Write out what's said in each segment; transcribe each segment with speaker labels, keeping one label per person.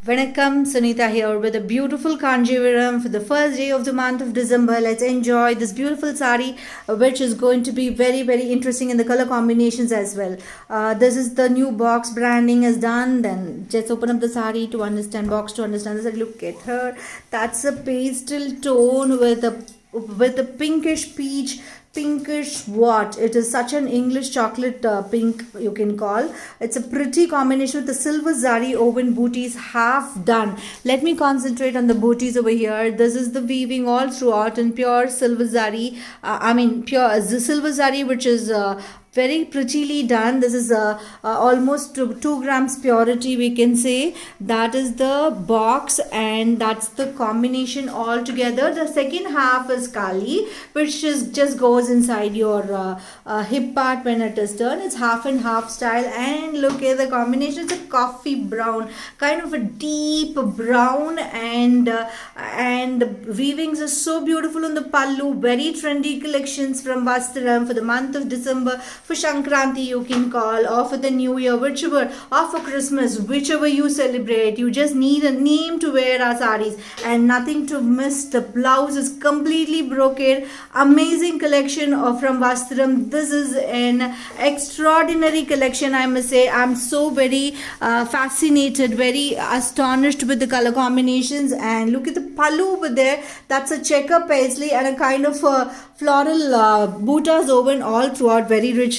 Speaker 1: Vanakkam, Sunita here with a beautiful Kanjivaram for the first day of the month of December. Let's enjoy this beautiful sari, which is going to be very, very interesting in the color combinations as well. This is the new box branding is done. Then just open up the sari to understand box to understand this. Look at her. That's a pastel tone with a pinkish peach, pinkish what it is, such an English chocolate pink you can call. It's a pretty combination with the silver zari woven booties half done. Let me concentrate on the booties over here. This is the weaving all throughout in pure silver zari. Pure silver zari, which is very prettily done. This is almost 2 grams purity, we can say. That is the box, and that's the combination all together. The second half is kali, which is just goes inside your hip part when it is turned. It's half and half style, and look at the combination. It's a coffee brown, kind of a deep brown, and weavings are so beautiful on the pallu. Very trendy collections from Vastram for the month of December, for Shankranti you can call, or for the New Year, whichever, or for Christmas, whichever you celebrate. You just need a name to wear our saris and nothing to miss. The blouse is completely brocade. Amazing collection from Vastram. This is an extraordinary collection, I must say. I'm so very fascinated, very astonished with the color combinations. And look at the pallu over there. That's a checker paisley and a kind of floral buttas woven all throughout very richly.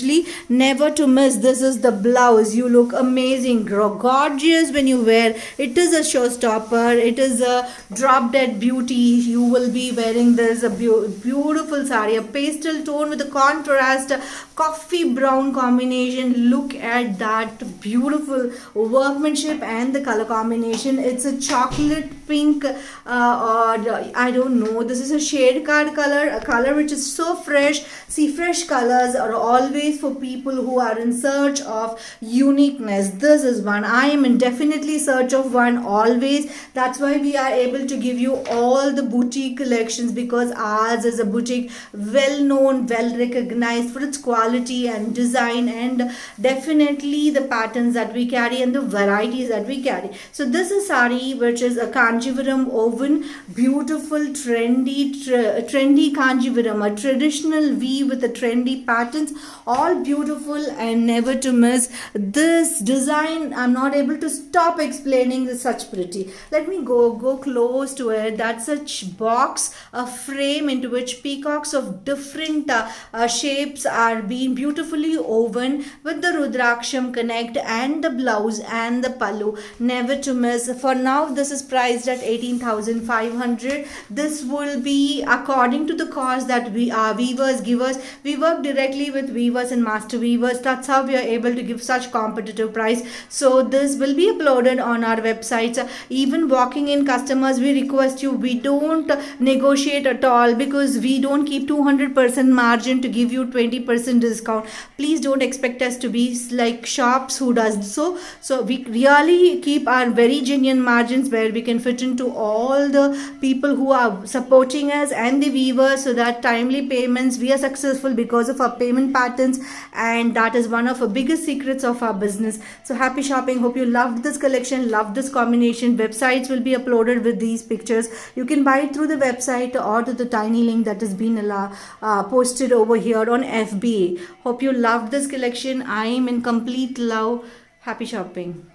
Speaker 1: Never to miss. This is the blouse. You look amazing, gorgeous when you wear. It is a showstopper. It is a drop dead beauty. You will be wearing this a beautiful sari, a pastel tone with a contrast coffee brown combination. Look at that beautiful workmanship and the color combination. It's a chocolate pink or I don't know. This is a shade card color, a color which is so fresh. See, fresh colors are always for people who are in search of uniqueness. This is one. I am in definitely search of one always. That's why we are able to give you all the boutique collections, because ours is a boutique, well known, well recognized for its quality and design, and definitely the patterns that we carry and the varieties that we carry. So this is sari, which is a Kanjivaram woven, beautiful, trendy Kanjivaram, a traditional weave with the trendy patterns, all beautiful and never to miss. This design, I'm not able to stop explaining, this such pretty. Let me go close to it. That's a box, a frame into which peacocks of different shapes are being beautifully woven with the Rudraksham connect and the blouse and the pallu. Never to miss. For now, this is priced at 18,500. This will be according to the cost that weavers give us. We work directly with weavers and master weavers. That's how we are able to give such competitive price. So this will be uploaded on our websites. Even walking in customers, we request you, we don't negotiate at all, because we don't keep 200% margin to give you 20% discount. Please don't expect us to be like shops who does so we really keep our very genuine margins, where we can fit into all the people who are supporting us and the weavers, so that timely payments, we are successful because of our payment patterns, and that is one of the biggest secrets of our business. So happy shopping. Hope you loved this collection, loved this combination. Websites will be uploaded with these pictures. You can buy it through the website or to the tiny link that has been posted over here on FBA. Hope you loved this collection. I am in complete love. Happy shopping.